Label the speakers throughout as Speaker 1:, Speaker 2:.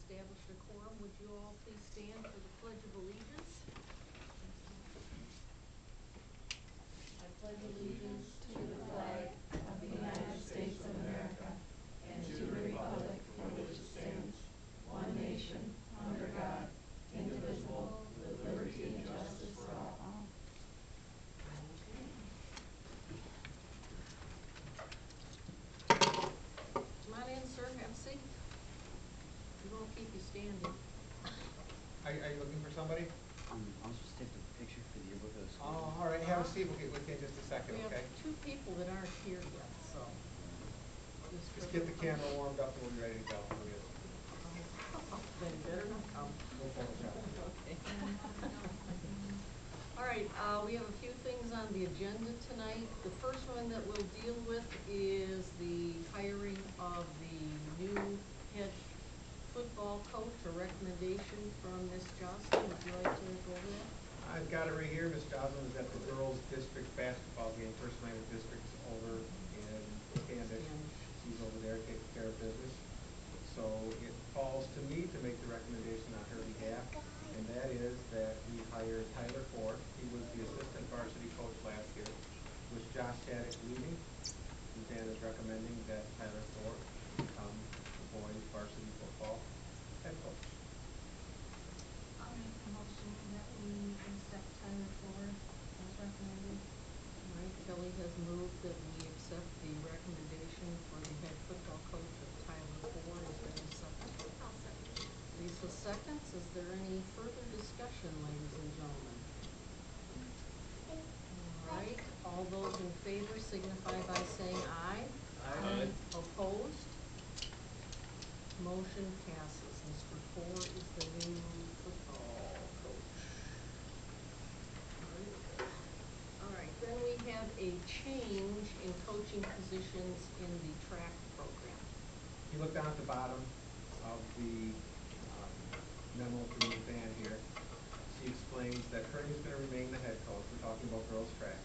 Speaker 1: established a quorum, would you all please stand for the Pledge of Allegiance? I pledge allegiance to the flag of the United States of America and to the republic for which it stands, one nation, under God, indivisible, with liberty and justice for all. Come on in, sir, have a seat. We won't keep you standing.
Speaker 2: Are you looking for somebody?
Speaker 3: I'll just take the picture for the yearbook of the school.
Speaker 2: Oh, all right, have a seat, we'll get with you in just a second,
Speaker 1: We have
Speaker 2: okay?
Speaker 1: two people that aren't here yet, so.
Speaker 2: Just get the camera warmed up and we'll be ready to go.
Speaker 1: Then you better not come.
Speaker 2: We'll Photoshop.
Speaker 1: Okay. All right, we have a few things on the agenda tonight. The first one that we'll deal with is the hiring of the new head football coach, a recommendation from Ms. Johnson. Would you like to go over that?
Speaker 2: I've got it right here. Ms. Joslin was at the girls' district basketball game. First night of districts over in Candace. She's over there taking care of business. So it falls to me to make the recommendation on her behalf, and that is that we hire Tyler Ford. He was the assistant varsity coach last year. With Josh Shattuck leaving, Suzanne is recommending that Tyler Ford become the boys' varsity football head coach.
Speaker 4: I'll make a motion that we accept Tyler Ford as recommended.
Speaker 1: All right, Kelly has moved that we accept the recommendation for the head football coach of Tyler Ford. Is there any second?
Speaker 4: I'll second.
Speaker 1: Lisa seconds. Is there any further discussion, ladies and gentlemen? All right, all those in favor signify by saying aye.
Speaker 3: Aye.
Speaker 1: Opposed? Motion passes. Mr. Ford is the new football coach. All right, then we have a change in coaching positions in the track program.
Speaker 2: If you look down at the bottom of the memo from Suzanne here, she explains that Kearney's going to remain the head coach. We're talking about girls track.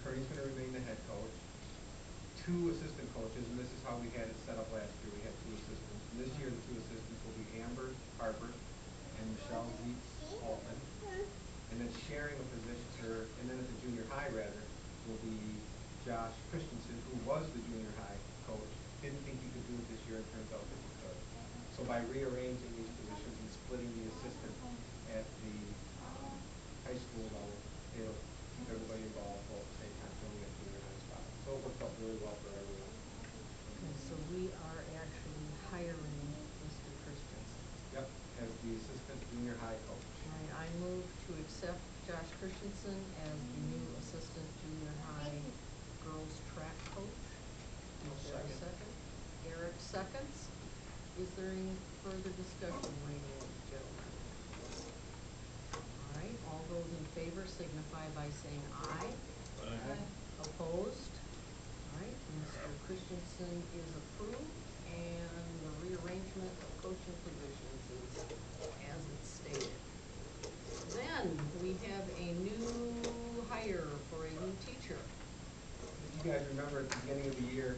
Speaker 2: Kearney's going to remain the head coach. Two assistant coaches, and this is how we had it set up last year. We had two assistants. And this year, the two assistants will be Amber Harper and Michelle Zietz Altman. And then sharing a position, and then at the junior high, rather, will be Josh Christensen, who was the junior high coach. Didn't think he could do it this year, it turns out that he could. So by rearranging these positions and splitting the assistant at the high school level, it'll keep everybody involved all at the same time, filling at junior high spot. So it worked out really well for everyone.
Speaker 1: Okay, so we are actually hiring Mr. Christensen.
Speaker 2: Yep, as the assistant junior high coach.
Speaker 1: All right, I move to accept Josh Christensen as the new assistant junior high girls track coach. Is there a second? Eric seconds. Is there any further discussion, ladies and gentlemen? All right, all those in favor signify by saying aye.
Speaker 3: Aye.
Speaker 1: Opposed? All right, Mr. Christensen is approved, and the rearrangement of coaching positions is as it's stated. Then we have a new hire for a new teacher.
Speaker 2: If you guys remember at the beginning of the year,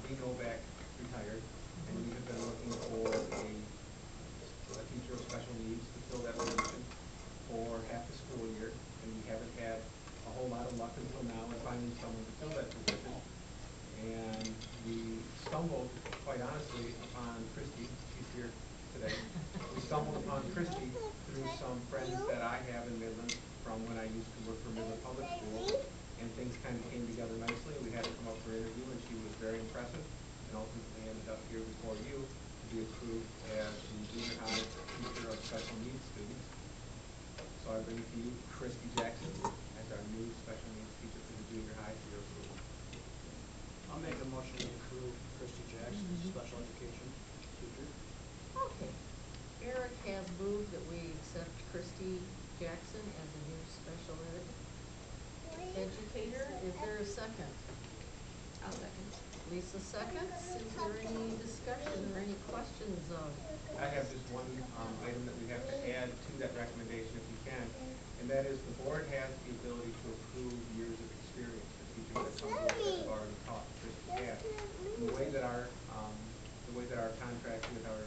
Speaker 2: V. Novak retired, and we have been looking for a teacher of special needs to fill that position for half the school year, and we haven't had a whole lot of luck until now in finding someone to fill that position. And we stumbled, quite honestly, upon Christy. She's here today. We stumbled upon Christy through some friends that I have in Midland from when I used to work for Midland Public Schools, and things kind of came together nicely. We had her come up for an interview, and she was very impressive, and ultimately ended up here before you to be approved as the junior high teacher of special needs students. So I bring to you Christy Jackson as our new special needs teacher for the junior high for your approval.
Speaker 5: I'll make a motion to approve Christy Jackson, special education teacher.
Speaker 1: Okay. Eric has moved that we accept Christy Jackson as a new special ed educator. Is there a second?
Speaker 4: I'll second.
Speaker 1: Lisa seconds. Is there any discussion or any questions of?
Speaker 2: I have just one item that we have to add to that recommendation if you can, and that is the board has the ability to approve years of experience for teachers that come over that have already taught. The way that our contract with our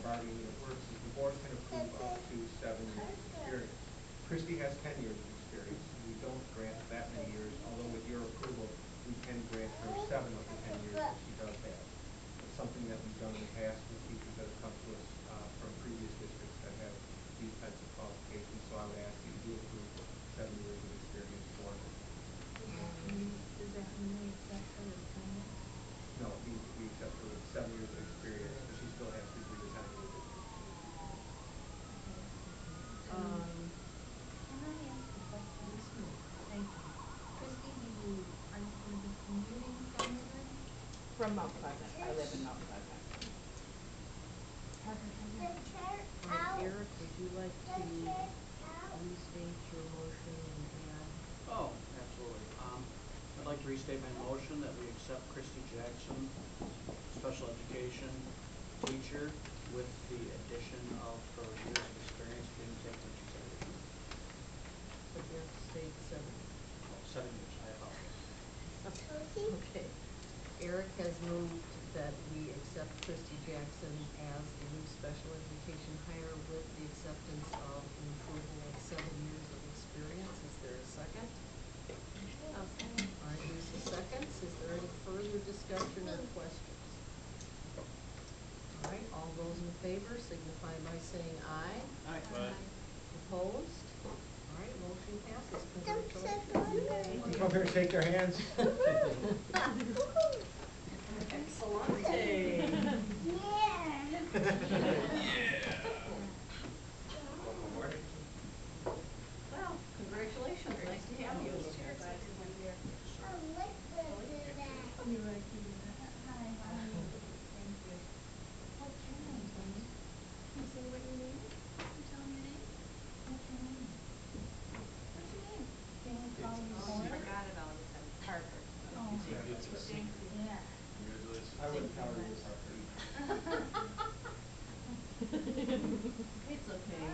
Speaker 2: bargaining unit works is the board can approve up to 7 years of experience. Christie has 10 years of experience. We don't grant that many years, although with your approval, we can grant her 7 of the 10 years that she does have. It's something that we've done in the past with teachers that have come to us from previous districts that have these types of qualifications. So I would ask that you do approve 7 years of experience for her.
Speaker 4: Does that mean we accept her as permanent?
Speaker 2: No, it means we accept her with 7 years of experience, but she still has to do the time in the district.
Speaker 4: Can I ask a question? Thank you. Christie, are you going to be commuting from Woodland?
Speaker 6: From Mount Pleasant. I live in Mount Pleasant.
Speaker 4: Parker, come here.
Speaker 1: All right, Eric, would you like to restate your motion and
Speaker 5: Oh, absolutely. I'd like to restate my motion that we accept Christie Jackson, special education teacher, with the addition of her years of experience being taken into consideration.
Speaker 1: but you have to state 7?
Speaker 5: Oh, 7 years, I apologize.
Speaker 1: Okay. Eric has moved that we accept Christie Jackson as the new special education hire with the acceptance of an approval of 7 years of experience. Is there a second? All right, Lisa seconds. Is there any further discussion or questions? All right, all those in favor signify by saying aye.
Speaker 5: Aye.
Speaker 1: Opposed? All right, motion passes. Congratulations.
Speaker 2: Come up here and shake their hands.
Speaker 1: Excellente.
Speaker 2: Welcome, Marty.
Speaker 1: Well, congratulations. Nice to have you.
Speaker 4: You like to do that? Hi, how are you? Thank you. What's your name, Tony? Can you say what your name is? Can you tell me your name? What's your name? What's your name? Can we call you Tony?
Speaker 6: Forgot it all the time. Parker.
Speaker 4: Oh, thank you. Yeah.
Speaker 2: I wouldn't tell her this hard.
Speaker 1: It's okay.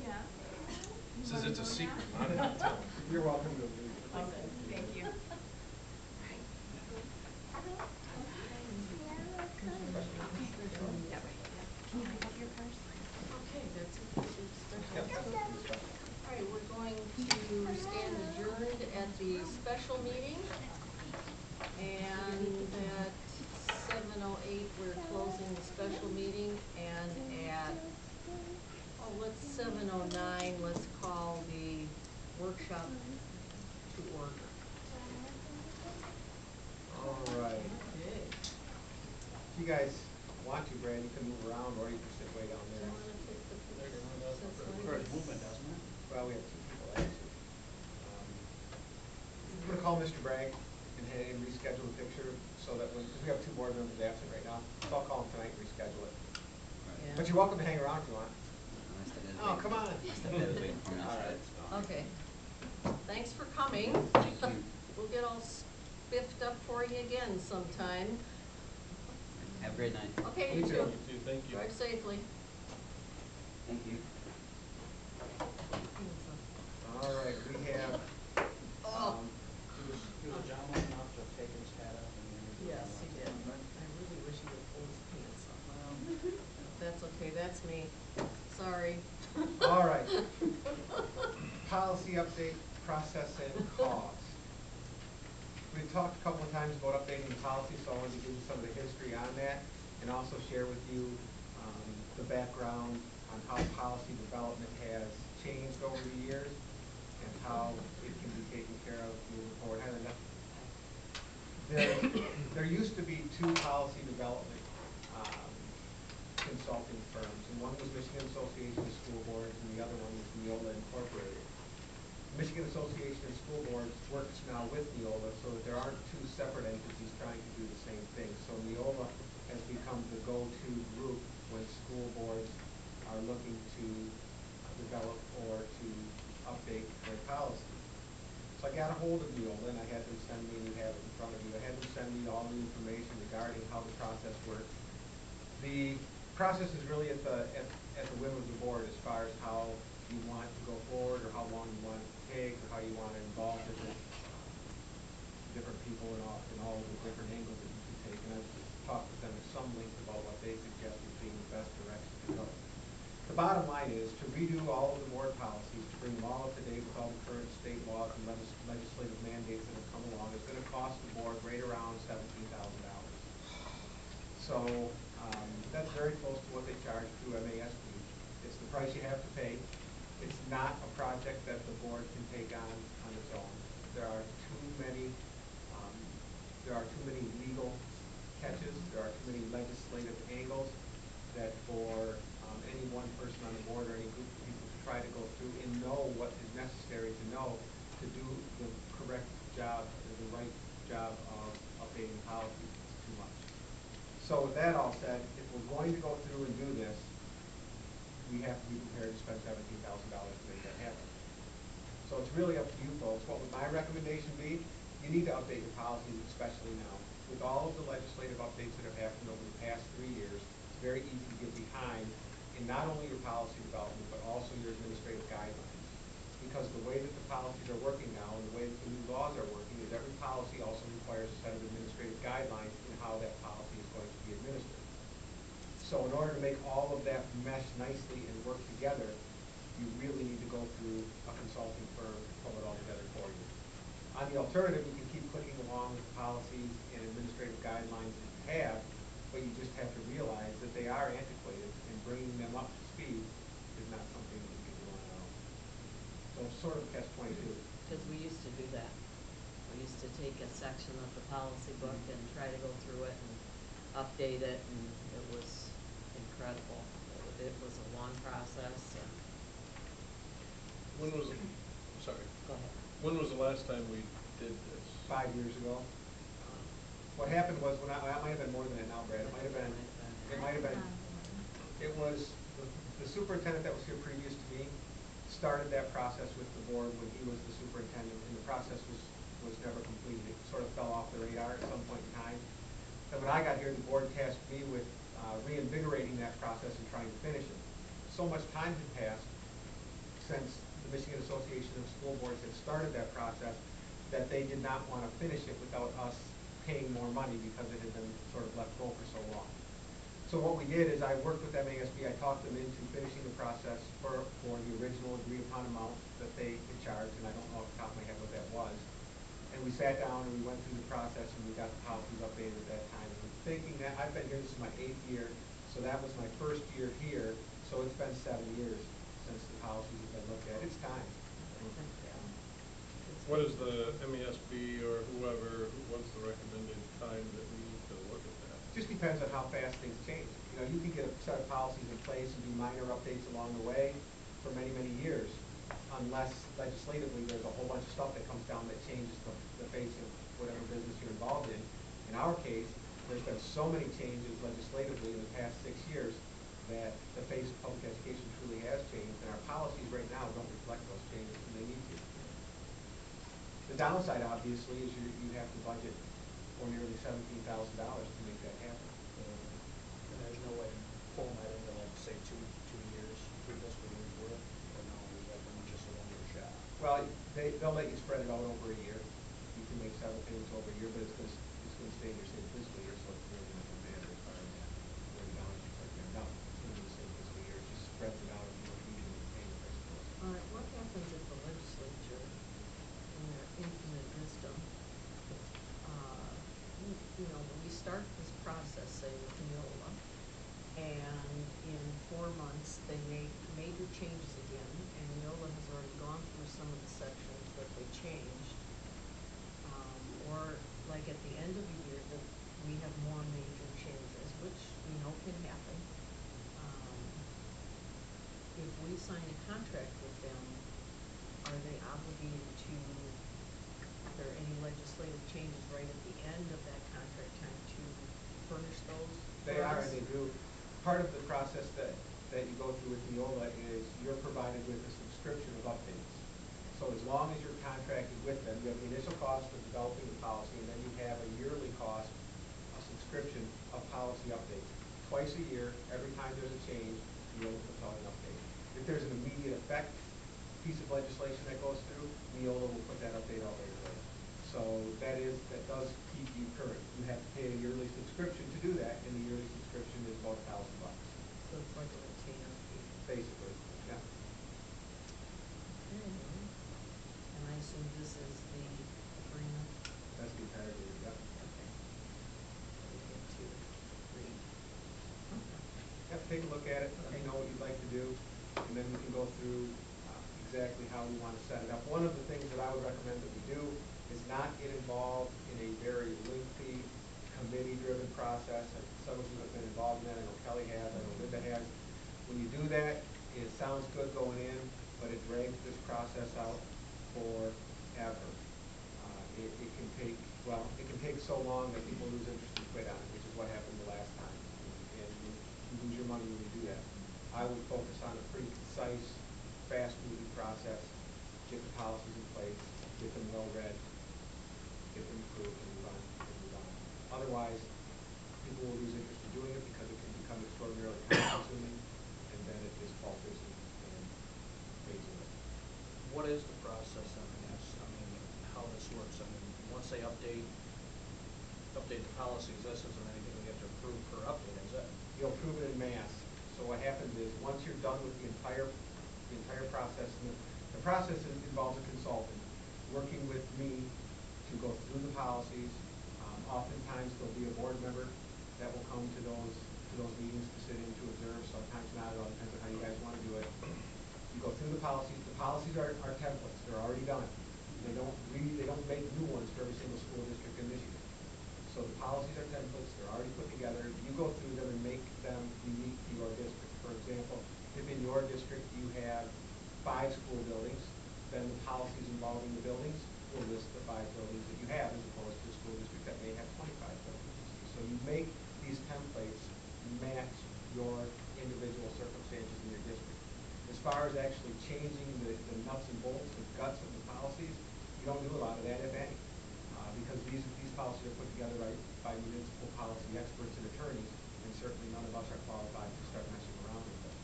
Speaker 4: Yeah.
Speaker 3: Says it's a secret.
Speaker 2: You're welcome to leave.
Speaker 1: Okay.
Speaker 6: Thank you.
Speaker 4: Can I have your purse?
Speaker 1: Okay, that's it. That's
Speaker 2: Yep.
Speaker 1: special. All right, we're going to stand adjourned at the special meeting. And at 7:08, we're closing the special meeting. And at, let's 7:09, let's call the workshop to order.
Speaker 2: All right.
Speaker 1: Okay.
Speaker 2: If you guys want to, Brad, you can move around or you can sit way down
Speaker 1: Do you
Speaker 2: there.
Speaker 1: want to take the picture? Since
Speaker 5: Encourage movement, doesn't it?
Speaker 2: Well, we have 2 people actually. I'm gonna call Mr. Bragg and have him reschedule the picture so that because we have 2 board members absent right now, so I'll call him tonight and reschedule it.
Speaker 1: Yeah.
Speaker 2: But you're welcome to hang around if you want. Oh, come on.
Speaker 3: All right.
Speaker 1: Okay. Thanks for coming.
Speaker 3: Thank you.
Speaker 1: We'll get all spiffed up for you again sometime.
Speaker 3: Have a great night.
Speaker 1: Okay,
Speaker 2: You
Speaker 1: you
Speaker 2: too.
Speaker 1: too.
Speaker 3: Thank you.
Speaker 1: Drive safely.
Speaker 3: Thank you.
Speaker 2: All right, we have,
Speaker 5: He was a gentleman enough to have taken his hat off and everything.
Speaker 1: Yes, he did, but I really wish he would pull his pants up. That's okay, that's me. Sorry.
Speaker 2: all right. Policy update, process and cause. We talked a couple of times about updating the policy, so I wanted to give you some of the history on that and also share with you the background on how policy development has changed over the years and how it can be taken care of moving forward. There used to be 2 policy development consulting firms, and one was Michigan Association of School Boards and the other one was Neola Incorporated. Michigan Association of School Boards works now with Neola so that there aren't 2 separate entities trying to do the same thing. So Neola has become the go-to group when school boards are looking to develop or to update their policy. So I got a hold of Neola and I had them send me, you have it in front of you, I had them send me all the information regarding how the process works. The process is really at the whim of the board as far as how you want it to go forward or how long you want it to take or how you want to involve different people in all of the different angles that you can take. And I've talked with them at some length about what they suggest as being the best direction to go. The bottom line is to redo all of the board policies, to bring them all up to date with all the current state laws and legislative mandates that have come along, is gonna cost the board right around $17,000. So, that's very close to what they charge through MASP. It's the price you have to pay. It's not a project that the board can take on its own. There are too many legal catches, there are too many legislative angles that for any one person on the board or any group of people to try to go through and know what is necessary to know to do the correct job, or the right job of updating policies. It's too much. So with that all said, if we're going to go through and do this, we have to be prepared to spend $17,000 to make that happen. So it's really up to you folks. What would my recommendation be? You need to update your policies, especially now. With all of the legislative updates that have happened over the past 3 years, it's very easy to get behind in not only your policy development, but also your administrative guidelines. Because the way that the policies are working now, and the way that the new laws are working, is every policy also requires a set of administrative guidelines in how that policy is going to be administered. So in order to make all of that mesh nicely and work together, you really need to go through a consulting firm to pull it all together for you. On the alternative, you can keep clicking along with the policies and administrative guidelines that you have, but you just have to realize that they are antiquated, and bringing them up to speed is not something that you can do on your own. So it's sort of a catch-22.
Speaker 1: Because we used to do that. We used to take a section of the policy book and try to go through it and update it, and it was incredible. It was a long process, and
Speaker 7: When was it, sorry,
Speaker 1: go ahead.
Speaker 7: when was the last time we did this?
Speaker 2: 5 years ago. What happened was, when that might have been more than that now, Brad, it might have been, it was, the superintendent that was here previous to me started that process with the board when he was the superintendent, and the process was never completed. It sort of fell off the radar at some point in time. And when I got here, the board tasked me with reinvigorating that process and trying to finish it. So much time had passed since the Michigan Association of School Boards had started that process that they did not want to finish it without us paying more money because it had been sort of left go for so long. So what we did is I worked with MASB, I talked them into finishing the process for the original agreed upon amount that they had charged, and I don't know off the top of my head what that was. And we sat down and we went through the process and we got the policies updated at that time. And thinking that, I've been here, this is my 8th year, so that was my first year here, so it's been 7 years since the policies have been looked at. It's time.
Speaker 7: What is the MESB or whoever, what's the recommended time that we need to look at that?
Speaker 2: Just depends on how fast things change. You know, you can get a set of policies in place and do minor updates along the way for many, many years, unless legislatively there's a whole bunch of stuff that comes down that changes the face of whatever business you're involved in. In our case, there's been so many changes legislatively in the past 6 years that the face of public education truly has changed, and our policies right now don't reflect those changes, and they need to. The downside, obviously, is you have to budget for nearly $17,000 to make that happen.
Speaker 5: And there's no way to pull that into, like, say, two years, 2 fiscal years worth, or no, is that just a 1 year shot?
Speaker 2: Well, they'll let you spread it out over a year. You can make several payments over a year, but it's gonna stay in your same fiscal year, so it's really not gonna matter as far as when the balance sheets are cleared out. It's gonna be the same fiscal year, it just spreads it out and more evenly payment, I suppose.
Speaker 1: All right, what happens if the legislature, in their infinite wisdom, you know, we start this process, say, with Neola, and in 4 months, they make major changes again, and Neola has already gone through some of the sections that they changed. Or like at the end of the year, that we have more major changes, which we know can happen. If we sign a contract with them, are they obligated to, are there any legislative changes right at the end of that contract time to furnish those?
Speaker 2: They
Speaker 1: for
Speaker 2: are,
Speaker 1: us?
Speaker 2: and they do. Part of the process that you go through with Neola is you're provided with a subscription of updates. So as long as you're contracted with them, you have the initial cost of developing the policy, and then you have a yearly cost, a subscription of policy updates. Twice a year, every time there's a change, Neola puts out an update. If there's an immediate effect piece of legislation that goes through, Neola will put that update out right away. So that does keep you current. You have to pay a yearly subscription to do that, and the yearly subscription is about $1,000,
Speaker 1: So it's like a retainer fee.
Speaker 2: basically, yeah.
Speaker 1: Okay. And I assume this is the agreement?
Speaker 2: That's the entire agreement, yeah.
Speaker 1: Okay. We get to read.
Speaker 2: Yep, take a look at it, let me
Speaker 1: Okay.
Speaker 2: know what you'd like to do, and then we can go through exactly how we want to set it up. One of the things that I would recommend that we do is not get involved in a very lengthy, committee-driven process. Some of you have been involved in that, I know Kelly has, I know Linda has. When you do that, it sounds good going in, but it drags this process out forever. It can take so long that people lose interest and quit on it, which is what happened the last time. And you lose your money when you do that. I would focus on a pretty concise, fast-moving process, get the policies in place, get them well-read, get them approved, and move on. Otherwise, people will lose interest in doing it because it can become extraordinarily time-consuming, and then it just falters and fades away.
Speaker 5: What is the process then, I guess? I mean, how this works? I mean, once they update the policies, this isn't anything we have to approve per update, is it?
Speaker 2: You'll approve it in mass. So what happens is, once you're done with the entire process, and the process involves a consultant working with me to go through the policies. Oftentimes, there'll be a board member that will come to those meetings to sit in to observe. Sometimes not, it all depends on how you guys want to do it. You go through the policies. The policies are templates. They're already done. They don't make new ones for every single school district in Michigan. So the policies are templates. They're already put together. You go through them and make them unique to your district. For example, if in your district you have 5 school buildings, then the policies involving the buildings will list the 5 buildings that you have, as opposed to a school district that may have 25 buildings. So you make these templates match your individual circumstances in your district. As far as actually changing the nuts and bolts, the guts of the policies, you don't do a lot of that, if any, because these policies are put together by municipal policy experts and attorneys, and certainly none of us are qualified to start messing around with those.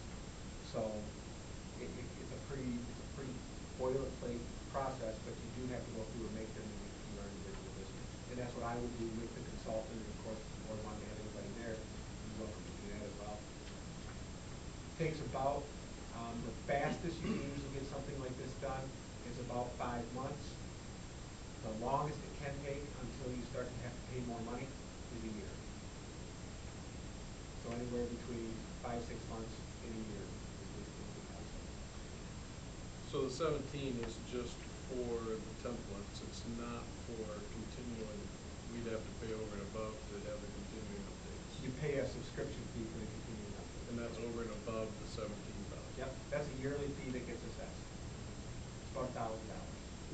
Speaker 2: So it's a pretty boilerplate process, but you do have to go through and make them unique to your individual district. And that's what I would do with the consultant, and of course, if the board wanted to have anybody there, you're welcome to do that as well. Takes about, the fastest you can usually get something like this done is about 5 months. The longest it can take until you start to have to pay more money is a year. So anywhere between 5-6 months and a year is the concept.
Speaker 7: So the 17 is just for the templates, it's not for continuing, we'd have to pay over and above to have the continuing updates.
Speaker 2: You pay a subscription fee for the continuing update.
Speaker 7: And that's over and above the 17,000.
Speaker 2: Yep, that's a yearly fee that gets assessed. It's about $1,000.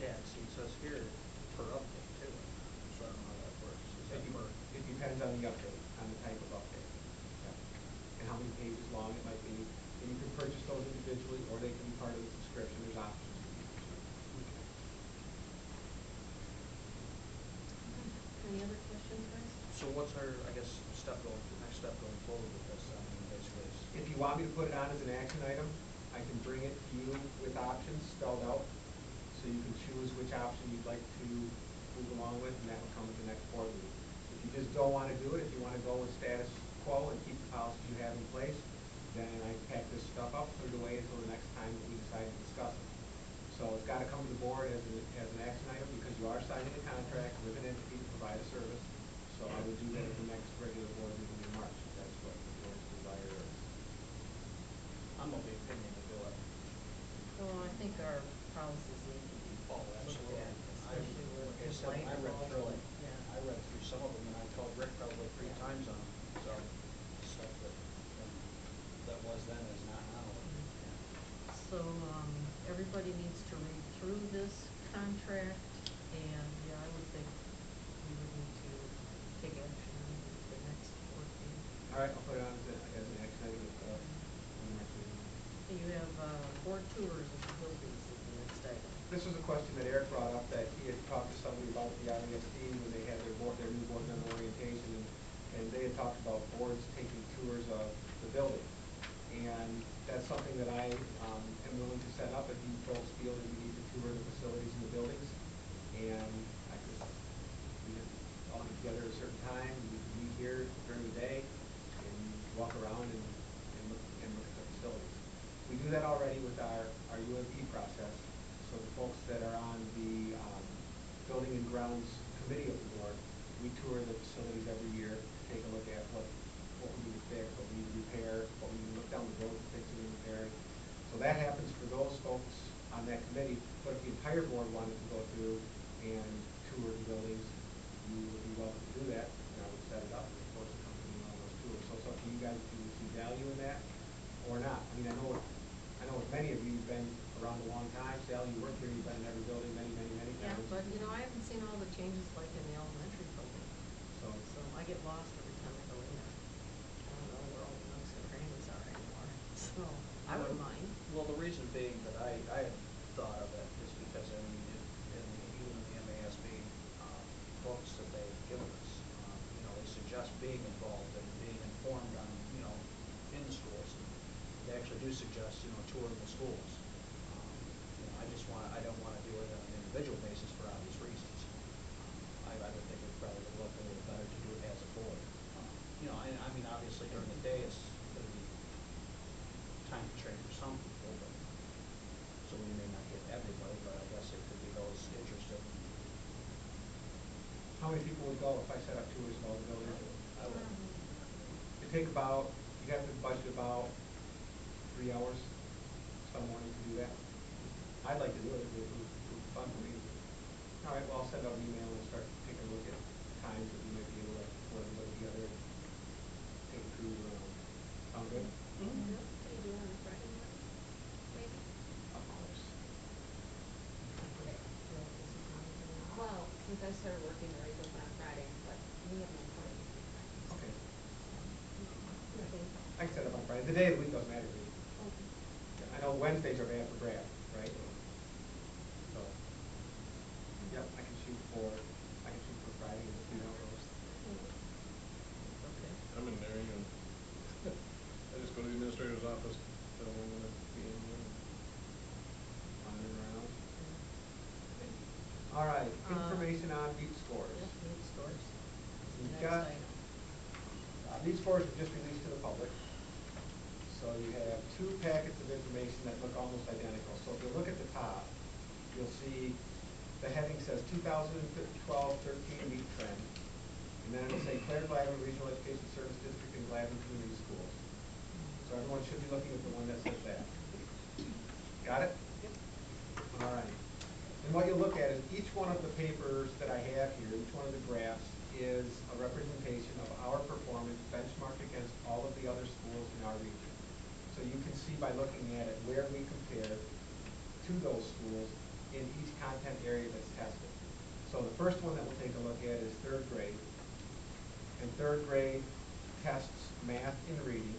Speaker 5: Yeah, see, it says here per update too, so I don't know how that works. Is that per?
Speaker 2: It depends on the update, on the type of update. Yep. And how many pages long it might be. And you can purchase those individually, or they can be part of the subscription. There's options for each.
Speaker 1: Any other questions, guys?
Speaker 5: So what's our, I guess, next step going forward with this? I mean, basically,
Speaker 2: If you want me to put it on as an action item, I can bring it to you with options spelled out, so you can choose which option you'd like to move along with, and that will come at the next board meeting. If you just don't want to do it, if you want to go with status quo and keep the policies you have in place, then I pack this stuff up, put it away until the next time that we decide to discuss it. So it's got to come to the board as an action item, because you are signing a contract with an entity to provide a service. So I would do that at the next regular board meeting in March, if that's what the board's desire is.
Speaker 5: I'm of the opinion to do it.
Speaker 1: Well, I think our policies need to be
Speaker 5: Oh,
Speaker 1: looked
Speaker 5: absolutely.
Speaker 1: at, especially with
Speaker 5: Like I
Speaker 1: the
Speaker 5: said,
Speaker 1: light
Speaker 5: I read
Speaker 1: bulbs,
Speaker 5: through,
Speaker 1: like, yeah.
Speaker 5: I read through some of them, and I told Rick probably 3 times on them, so stuff that was then is not now.
Speaker 1: So, everybody needs to read through this contract, and, yeah, I would think we would need to take action on the next board meeting.
Speaker 2: All right, I'll put it on as an action item at the March meeting.
Speaker 1: You have, board tours of the buildings is the next item.
Speaker 2: This was a question that Eric brought up, that he had talked to somebody about the IESD when they had their new board member orientation, and they had talked about boards taking tours of the building. And that's something that I am willing to set up if you folks feel that you need to tour the facilities in the buildings. And I could certain time, you can meet here during the day and walk around and look at the facilities. We do that already with our UMP process, so the folks that are on the Building and Grounds Committee of the board, we tour the facilities every year, take a look at what we need to fix, what we need to repair, what we need to look down the road for fixing and repairing. So that happens for those folks on that committee, but if the entire board wanted to go through and tour the buildings, you would be welcome to do that, and I would set it up, and of course, accompany all those tours. So it's up to you guys if you see value in that or not. I mean, I know with many of you, you've been around a long time. Sally, you work here, you've been in every building many
Speaker 1: Yeah,
Speaker 2: times.
Speaker 1: but you know, I haven't seen all the changes like in the elementary building,
Speaker 2: So,
Speaker 1: so I get lost every time I go in there. I don't know where all the nooks and crannies are anymore, so I wouldn't mind.
Speaker 5: Well, the reason being that I had thought of it is because I mean, even in the MASB books that they've given us, they suggest being involved and being informed on, in the schools. They actually do suggest, touring the schools. I don't want to do it on an individual basis for obvious reasons. I would think it probably would look a little better to do it as a board. I mean, obviously during the day it's going to be time constraint for some people, but so we may not get everybody, but I guess it could be those interested.
Speaker 2: how many people would go if I set up tours of all the buildings?
Speaker 5: I would.
Speaker 2: It'd take about, you'd have to budget about 3 hours some morning to do that. I'd like to do it, it would be fun for me. All right, well, I'll send out an email and start taking a look at times that we might be able to put everybody together and take a cruise around. Sound good?
Speaker 1: Yeah, what do you do on Friday morning, maybe?
Speaker 2: Of course.
Speaker 6: Well, since I started working there, it's open on Fridays, but we have no parties.
Speaker 2: Okay.
Speaker 6: Okay.
Speaker 2: I can set up on Friday. The day of the week doesn't matter to me. I know Wednesdays are bad for Brad, right? So, yep, I can shoot for Friday and see how it goes.
Speaker 1: Okay.
Speaker 7: I'm in there, I just go to the administrator's office, tell them I'm gonna be in there.
Speaker 2: Wandering around. All right, information on beat scores.
Speaker 1: Yep, need scores.
Speaker 2: We've
Speaker 1: Next
Speaker 2: got,
Speaker 1: item.
Speaker 2: These scores were just released to the public. So you have 2 packets of information that look almost identical. So if you look at the top, you'll see the heading says 2012-13 meet trend. And then it'll say Claire Gladwin Regional Education Service District and Gladwin Community Schools. So everyone should be looking at the one that says that. Got it?
Speaker 1: Yep.
Speaker 2: All right. And what you'll look at is each one of the papers that I have here, each one of the graphs, is a representation of our performance benchmarked against all of the other schools in our region. So you can see by looking at it where we compare to those schools in each content area that's tested. So the first one that we'll take a look at is 3rd grade. And 3rd grade tests math and reading.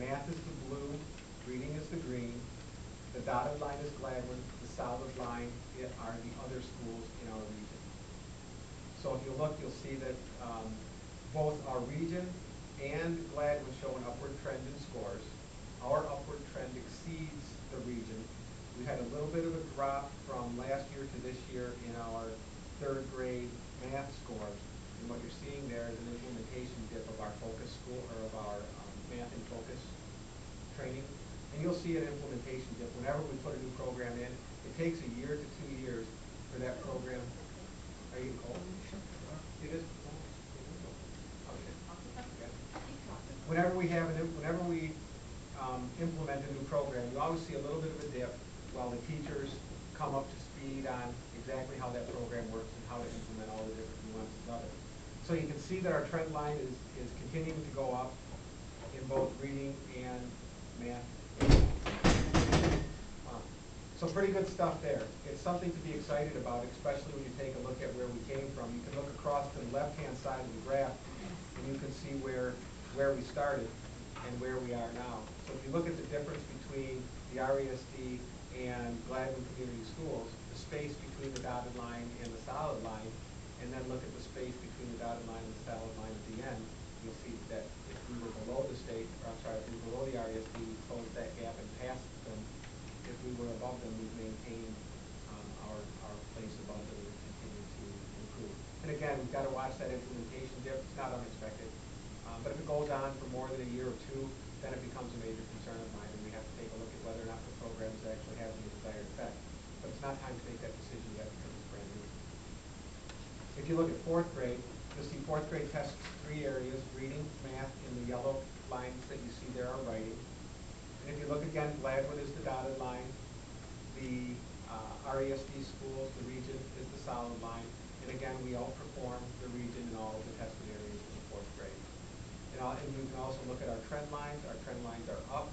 Speaker 2: Math is the blue, reading is the green. The dotted line is Gladwin, the solid line are the other schools in our region. So if you look, you'll see that both our region and Gladwin show an upward trend in scores. Our upward trend exceeds the region. We had a little bit of a drop from last year to this year in our 3rd grade math scores. And what you're seeing there is an implementation dip of our focus school, or of our math and focus training. And you'll see an implementation dip whenever we put a new program in. It takes 1 year to 2 years for that program. Are you getting cold? It is. Okay. Whenever we implement a new program, you always see a little bit of a dip while the teachers come up to speed on exactly how that program works and how to implement all the different nuances of it. So you can see that our trend line is continuing to go up in both reading and math. So pretty good stuff there. It's something to be excited about, especially when you take a look at where we came from. You can look across to the left-hand side of the graph, and you can see where we started and where we are now. So if you look at the difference between the RESD and Gladwin Community Schools, the space between the dotted line and the solid line, and then look at the space between the dotted line and the solid line at the end, you'll see that if we were below the state, or I'm sorry, if we were below the RESD, we closed that gap and passed them. If we were above them, we've maintained our place above them and continue to improve. And again, we've got to watch watch that implementation dip. It's not unexpected. But if it goes on for more than a year or two, then it becomes a major concern of mine, and we have to take a look at whether or not the program is actually having the desired effect. But it's not time to make that decision yet because it's brand new. If you look at fourth grade, you'll see fourth grade tests 3 areas: reading, math, and the yellow lines that you see there are writing. And if you look again, Gladwin is the dotted line. The RESD schools, the region, is the solid line. And again, we outperform the region in all of the tested areas in the fourth grade. And you can also look at our trend lines. Our trend lines are up.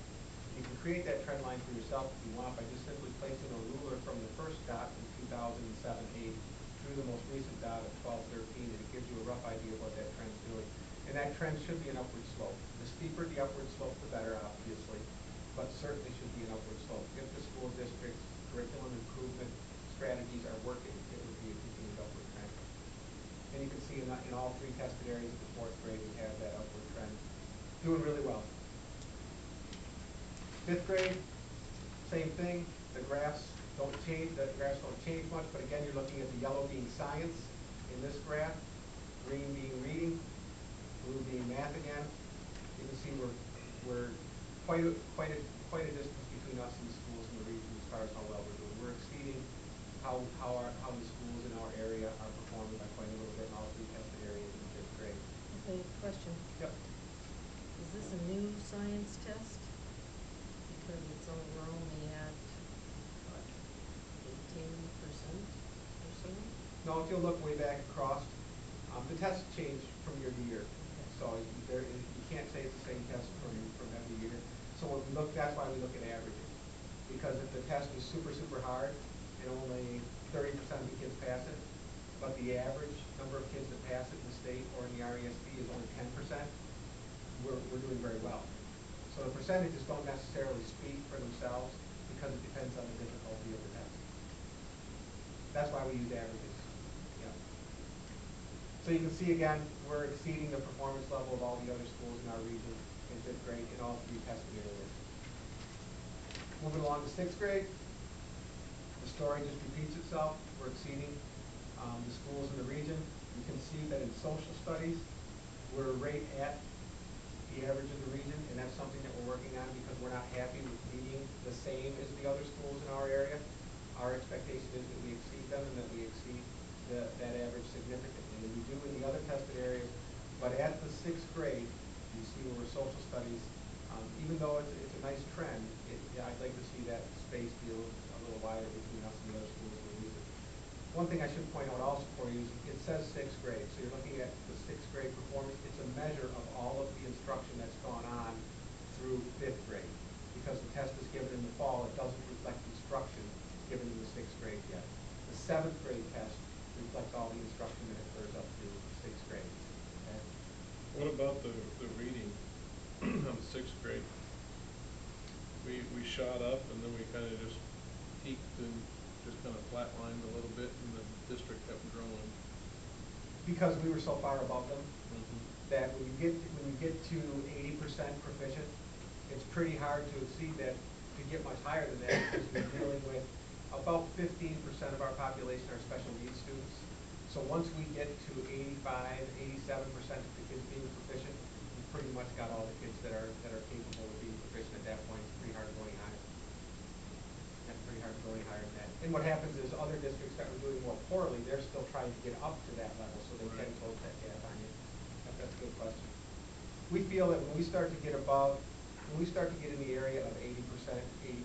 Speaker 2: You can create that trend line for yourself if you want by just simply placing a ruler from the first dot in 2007-8 through the most recent dot of 12-13, and it gives you a rough idea of what that trend's doing. And that trend should be an upward slope. The steeper the upward slope, the better, obviously, but certainly should be an upward slope. If the school district's curriculum improvement strategies are working, it would be a continued upward trend. And you can see in all 3 tested areas of the fourth grade, we have that upward trend. Doing really well. Fifth grade, same thing. The graphs don't change. The graphs don't change much, but again, you're looking at the yellow being science in this graph, green being reading, blue being math again. You can see we're quite a distance between us and the schools in the region as far as how well we're doing. We're exceeding how the schools in our area are performing by quite a little bit in all 3 tested areas in the 5th grade.
Speaker 1: Okay, question.
Speaker 2: Yep.
Speaker 1: Is this a new science test? Because we're only at, what, 18% or so?
Speaker 2: No, if you'll look way back across, the tests change from year to year. So you can't say it's the same test from every year. So that's why we look at averages. Because if the test is super, super hard and only 30% of the kids pass it, but the average number of kids that pass it in the state or in the RESD is only 10%, we're doing very well. So the percentages don't necessarily speak for themselves because it depends on the difficulty of the test. That's why we use averages. Yeah. So you can see again, we're exceeding the performance level of all the other schools in our region in 5th grade in all 3 tested areas. Moving along to 6th grade, the story just repeats itself. We're exceeding the schools in the region. You can see that in social studies, we're right at the average of the region, and that's something that we're working on because we're not happy with being the same as the other schools in our area. Our expectation is that we exceed them and that we exceed that average significantly. And we do in the other tested areas, but at the 6th grade, you see where we're social studies, even though it's a nice trend, I'd like to see that space be a little wider between us and the other schools in the region. One thing I should point out also for you is it says 6th grade, so you're looking at the 6th grade performance. It's a measure of all of the instruction that's gone on through 5th grade. Because the test is given in the fall, it doesn't reflect instruction given in the 6th grade yet. The 7th grade test reflects all the instruction that occurs up through 6th grade. Okay?
Speaker 7: What about the reading on 6th grade? We shot up and then we kind of just peaked and just kind of flatlined a little bit, and the district kept growing.
Speaker 2: Because we were so far above them, that when you get to 80% proficient, it's pretty hard to exceed that, to get much higher than that, because we're dealing with about 15% of our population are special needs students. So once we get to 85, 87% of the kids being proficient, we've pretty much got all the kids that are capable of being proficient at that point. It's pretty hard to go any higher. That's pretty hard to go any higher than that. And what happens is other districts that are doing more poorly, they're still trying to get up to that level, so they can close that gap on you. That's a good question. We feel that when we start to get in the area of 80%,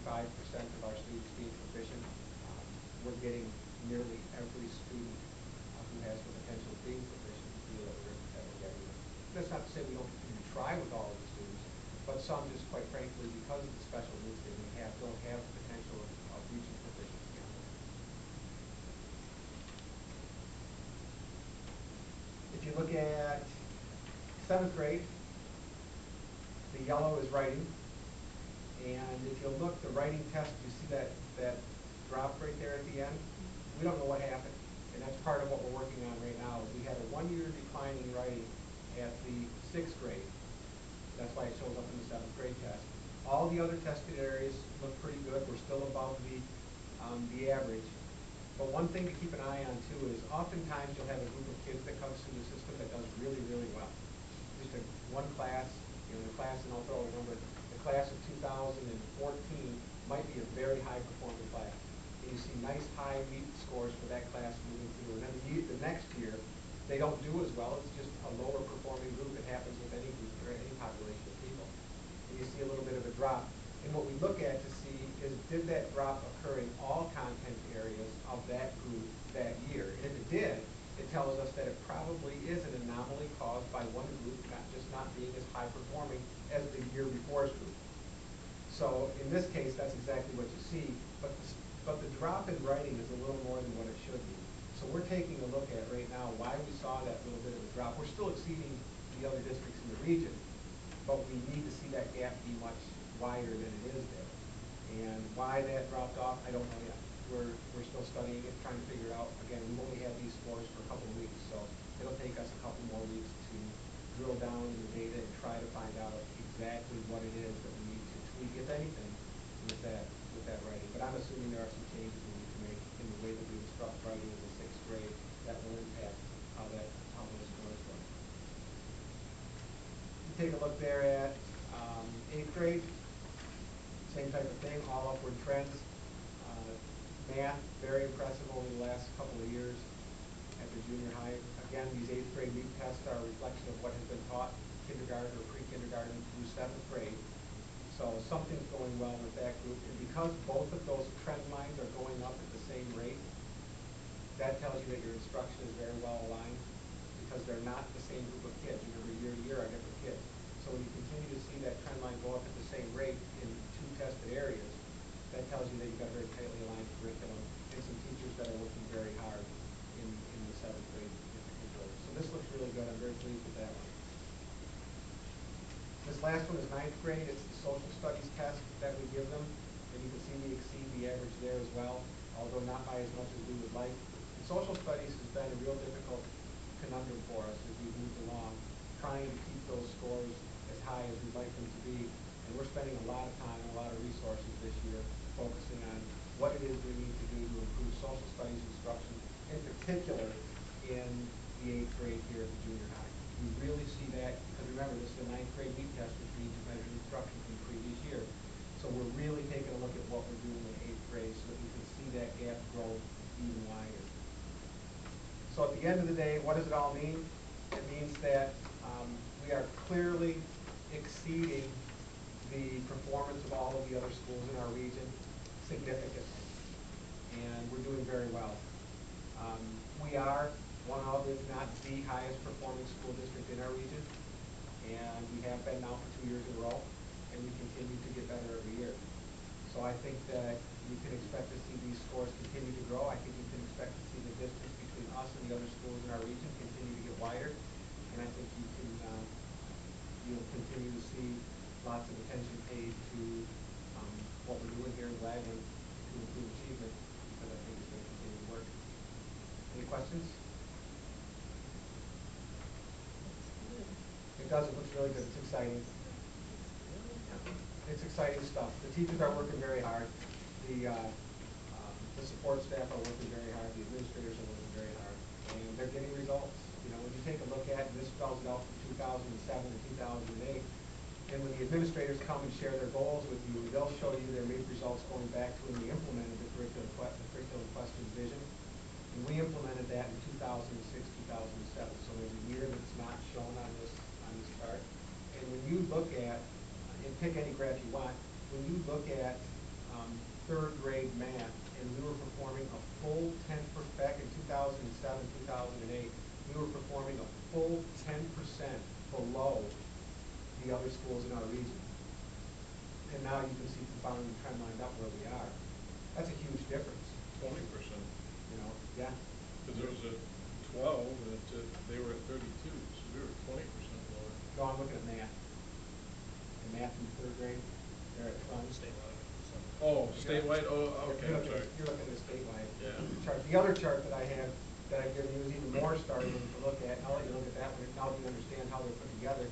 Speaker 2: 85% of our students being proficient, we're getting nearly every student who has the potential of being proficient to feel that we're getting them. That's not to say we don't continue to try with all of the students, but some just quite frankly, because of the special needs that we have, don't have the potential of reaching proficiency on them. If you look at 7th grade, the yellow is writing. And if you'll look, the writing test, you see that drop right there at the end? We don't know what happened. And that's part of what we're working on right now. We had a 1-year decline in writing at the 6th grade. That's why it shows up in the 7th grade test. All the other tested areas look pretty good. We're still above the average. But one thing to keep an eye on too is oftentimes you'll have a group of kids that comes through the system that does really, really well. Just one class, the class, and I'll throw a number, the class of 2014 might be a very high performing class. And you see nice high meet scores for that class moving through. And then the next year, they don't do as well. It's just a lower performing group. It happens with any group or any population of people. And you see a little bit of a drop. And what we look at to see is, did that drop occur in all content areas of that group that year? And if it did, it tells us that it probably is an anomaly caused by one group not being as high performing as the year before's group. So in this case, that's exactly what you see, but the drop in writing is a little more than what it should be. So we're taking a look at right now why we saw that little bit of a drop. We're still exceeding the other districts in the region, but we need to see that gap be much wider than it is there. And why that dropped off, I don't know yet. We're still studying it, trying to figure it out. Again, we've only had these scores for a couple of weeks, so it'll take us a couple more weeks to drill down in the data and try to find out exactly what it is that we need to tweak, if anything, with that writing. But I'm assuming there are some changes we need to make in the way that we instruct writing in the 6th grade that will impact how those scores go. You take a look there at 8th grade, same type of thing, all upward trends. Math, very impressive over the last couple of years at the junior high. Again, these 8th grade LEAP tests are a reflection of what has been taught kindergarten or pre-kindergarten through 7th grade. So something's going well with that group. And because both of those trend lines are going up at the same rate, that tells you that your instruction is very well aligned, because they're not the same group of kids. Remember, year to year are different kids. So when you continue to see that trend line go up at the same rate in 2 tested areas, that tells you that you've got a very tightly aligned curriculum and some teachers that are working very hard in the 7th grade in particular. So this looks really good. I'm very pleased with that one. This last one is 9th grade. It's the social studies test that we give them. And you can see we exceed the average there as well, although not by as much as we would like. And social studies has been a real difficult conundrum for us as we've moved along, trying to keep those scores as high as we'd like them to be. And we're spending a lot of time and a lot of resources this year focusing on what it is we need to do to improve social studies instruction, in particular in the 8th grade here at the junior high. We really see that, because remember, this is the 9th grade LEAP test, which means you measure instruction from the previous year. So we're really taking a look at what we're doing in 8th grade so that we can see that gap grow even wider. So at the end of the day, what does it all mean? It means that we are clearly exceeding the performance of all of the other schools in our region significantly, and we're doing very well. We are one of, if not the highest performing school district in our region, and we have been now for 2 years in a row, and we continue to get better every year. So I think that you can expect to see these scores continue to grow. I think you can expect to see the distance between us and the other schools in our region continue to get wider, and I think you'll continue to see lots of attention paid to what we're doing here in Gladwin to improve achievement, because I think it's going to continue to work. Any questions? It does. It looks really good. It's exciting. It's exciting stuff. The teachers are working very hard. The support staff are working very hard. The administrators are working very hard, and they're getting results. When you take a look at, and this spells it out from 2007 to 2008, and when the administrators come and share their goals with you, they'll show you their MAPE results going back to when we implemented the curriculum question vision. And we implemented that in 2006, 2007. So there's a year that's not shown on this chart. And when you look at, and pick any graph you want, when you look at 3rd grade math, and we were performing a full 10%, back in 2007, 2008, we were performing a full 10% below the other schools in our region. And now you can see following the trend line up where we are. That's a huge difference.
Speaker 7: 20%.
Speaker 2: Yeah.
Speaker 7: Because there was a 12, and they were at 32, so we were 20% lower.
Speaker 2: No, I'm looking at math. And math in 3rd grade, they're at 12.
Speaker 5: Statewide.
Speaker 7: Oh, statewide? Oh, okay, I'm sorry.
Speaker 2: You're looking at the statewide
Speaker 7: Yeah.
Speaker 2: chart. The other chart that I have that I've given you is even more startling to look at. I'll let you look at that one now that you understand how they're put together.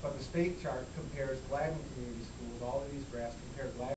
Speaker 2: But the state chart compares Gladwin Community Schools, all of these graphs compare Gladwin